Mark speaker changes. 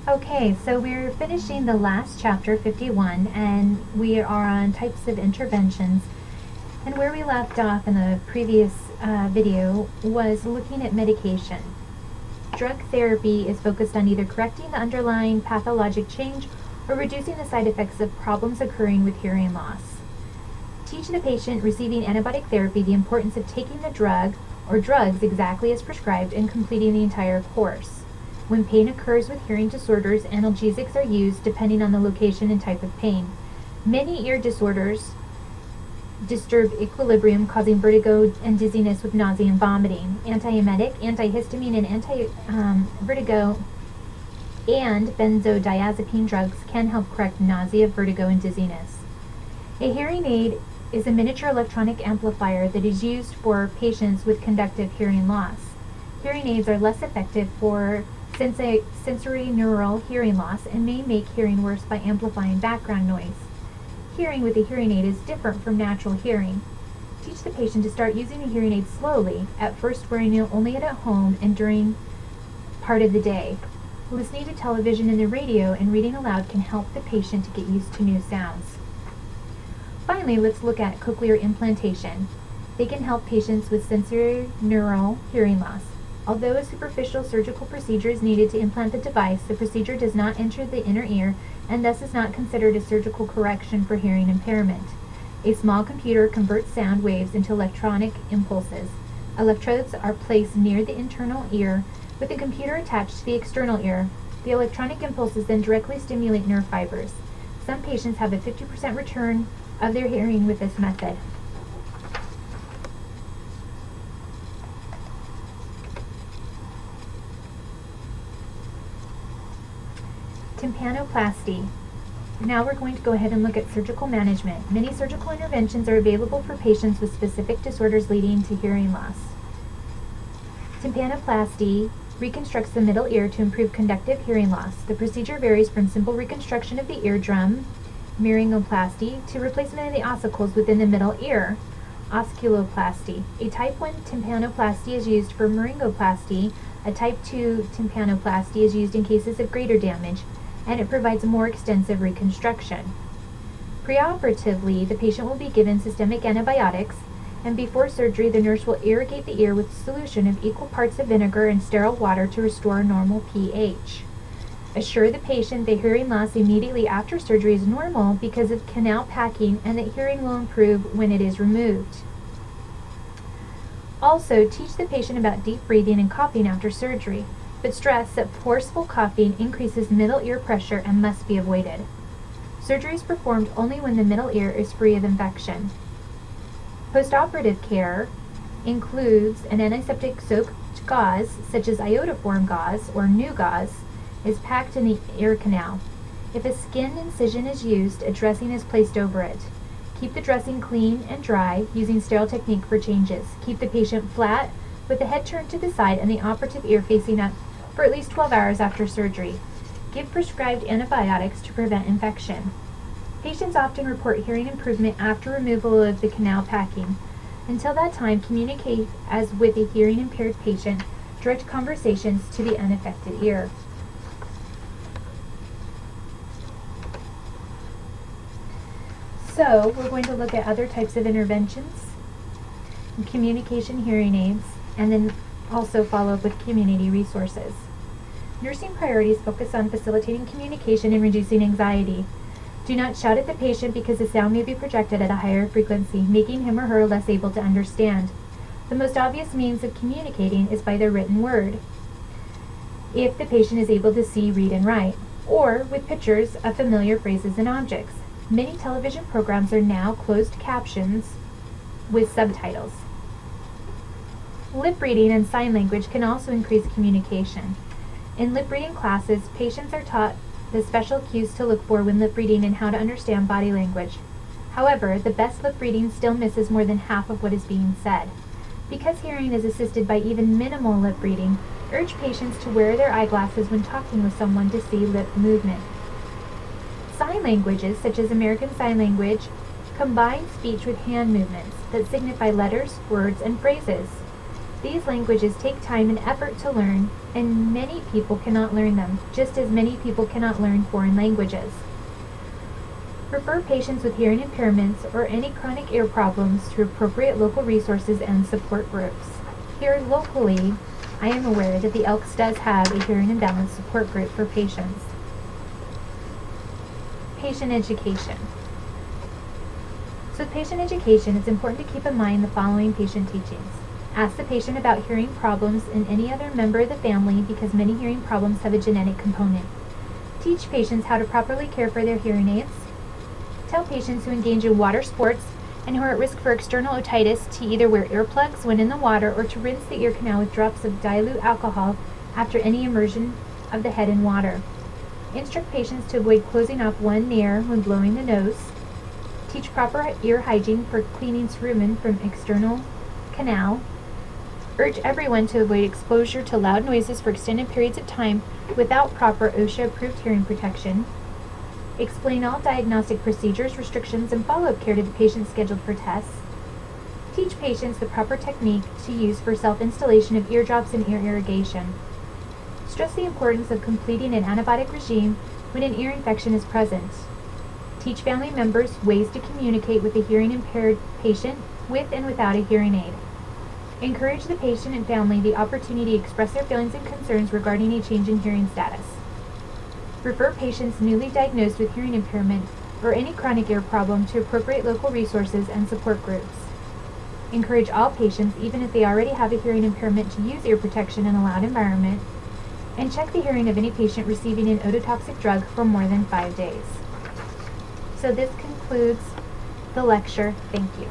Speaker 1: Okay, so we're finishing the last chapter, 51, and we are on types of interventions. And where we left off in the previous video was looking at medication. Drug therapy is focused on either correcting the underlying pathologic change or reducing the side effects of problems occurring with hearing loss. Teach the patient receiving antibiotic therapy the importance of taking the drug or drugs exactly as prescribed and completing the entire course. When pain occurs with hearing disorders, analgesics are used depending on the location and type of pain. Many ear disorders disturb equilibrium, causing vertigo and dizziness with nausea and vomiting. Antiemetic, antihistamine, and anti-vertigo and benzodiazepine drugs can help correct nausea, vertigo, and dizziness. A hearing aid is a miniature electronic amplifier that is used for patients with conductive hearing loss. Hearing aids are less effective for sensory neural hearing loss and may make hearing worse by amplifying background noise. Hearing with a hearing aid is different from natural hearing. Teach the patient to start using the hearing aid slowly, at first wearing it only at home and during part of the day. Listening to television and the radio and reading aloud can help the patient to get used to new sounds. Finally, let's look at cochlear implantation. They can help patients with sensory neural hearing loss. Although a superficial surgical procedure is needed to implant the device, the procedure does not enter the inner ear and thus is not considered a surgical correction for hearing impairment. A small computer converts sound waves into electronic impulses. Electrodes are placed near the internal ear with the computer attached to the external ear. The electronic impulses then directly stimulate nerve fibers. Some patients have a 50% return of their hearing with this method. Tympanoplasty. Now we're going to go ahead and look at surgical management. Many surgical interventions are available for patients with specific disorders leading to hearing loss. Tympanoplasty reconstructs the middle ear to improve conductive hearing loss. The procedure varies from simple reconstruction of the eardrum, myringoplasty, to replacement of the ossicles within the middle ear, osculoplasty. A type 1 tympanoplasty is used for myringoplasty. A type 2 tympanoplasty is used in cases of greater damage, and it provides more extensive reconstruction. Preoperatively, the patient will be given systemic antibiotics, and before surgery, the nurse will irrigate the ear with a solution of equal parts of vinegar and sterile water to restore normal pH. Assure the patient that hearing loss immediately after surgery is normal because of canal packing and that hearing will improve when it is removed. Also, teach the patient about deep breathing and coughing after surgery, but stress that forceful coughing increases middle ear pressure and must be avoided. Surgery is performed only when the middle ear is free of infection. Postoperative care includes an antiseptic soaked gauze, such as iodoform gauze or new gauze, is packed in the ear canal. If a skin incision is used, a dressing is placed over it. Keep the dressing clean and dry, using sterile technique for changes. Keep the patient flat with the head turned to the side and the operative ear facing up for at least 12 hours after surgery. Give prescribed antibiotics to prevent infection. Patients often report hearing improvement after removal of the canal packing. Until that time, communicate as with a hearing impaired patient. Direct conversations to the unaffected ear. So, we're going to look at other types of interventions, communication hearing aids, and then also follow up with community resources. Nursing priorities focus on facilitating communication and reducing anxiety. Do not shout at the patient because the sound may be projected at a higher frequency, making him or her less able to understand. The most obvious means of communicating is by the written word, if the patient is able to see, read, and write, or with pictures of familiar phrases and objects. Many television programs are now closed captions with subtitles. Lip reading and sign language can also increase communication. In lip reading classes, patients are taught the special cues to look for when lip reading and how to understand body language. However, the best lip reading still misses more than half of what is being said. Because hearing is assisted by even minimal lip reading, urge patients to wear their eyeglasses when talking with someone to see lip movement. Sign languages, such as American Sign Language, combine speech with hand movements that signify letters, words, and phrases. These languages take time and effort to learn and many people cannot learn them, just as many people cannot learn foreign languages. Refer patients with hearing impairments or any chronic ear problems to appropriate local resources and support groups. Here locally, I am aware that the Elks does have a hearing imbalance support group for patients. Patient education. So with patient education, it's important to keep in mind the following patient teachings. Ask the patient about hearing problems in any other member of the family because many hearing problems have a genetic component. Teach patients how to properly care for their hearing aids. Tell patients who engage in water sports and who are at risk for external otitis to either wear earplugs when in the water or to rinse the ear canal with drops of dilute alcohol after any immersion of the head in water. Instruct patients to avoid closing off one ear when blowing the nose. Teach proper ear hygiene for cleaning cerumen from external canal. Urge everyone to avoid exposure to loud noises for extended periods of time without proper OSHA-approved hearing protection. Explain all diagnostic procedures, restrictions, and follow-up care to the patient scheduled for tests. Teach patients the proper technique to use for self-installation of eardrops and ear irrigation. Stress the importance of completing an antibiotic regime when an ear infection is present. Teach family members ways to communicate with a hearing impaired patient with and without a hearing aid. Encourage the patient and family the opportunity to express their feelings and concerns regarding a change in hearing status. Refer patients newly diagnosed with hearing impairment or any chronic ear problem to appropriate local resources and support groups. Encourage all patients, even if they already have a hearing impairment, to use ear protection in a loud environment, and check the hearing of any patient receiving an ototoxic drug for more than 5 days. So this concludes the lecture. Thank you.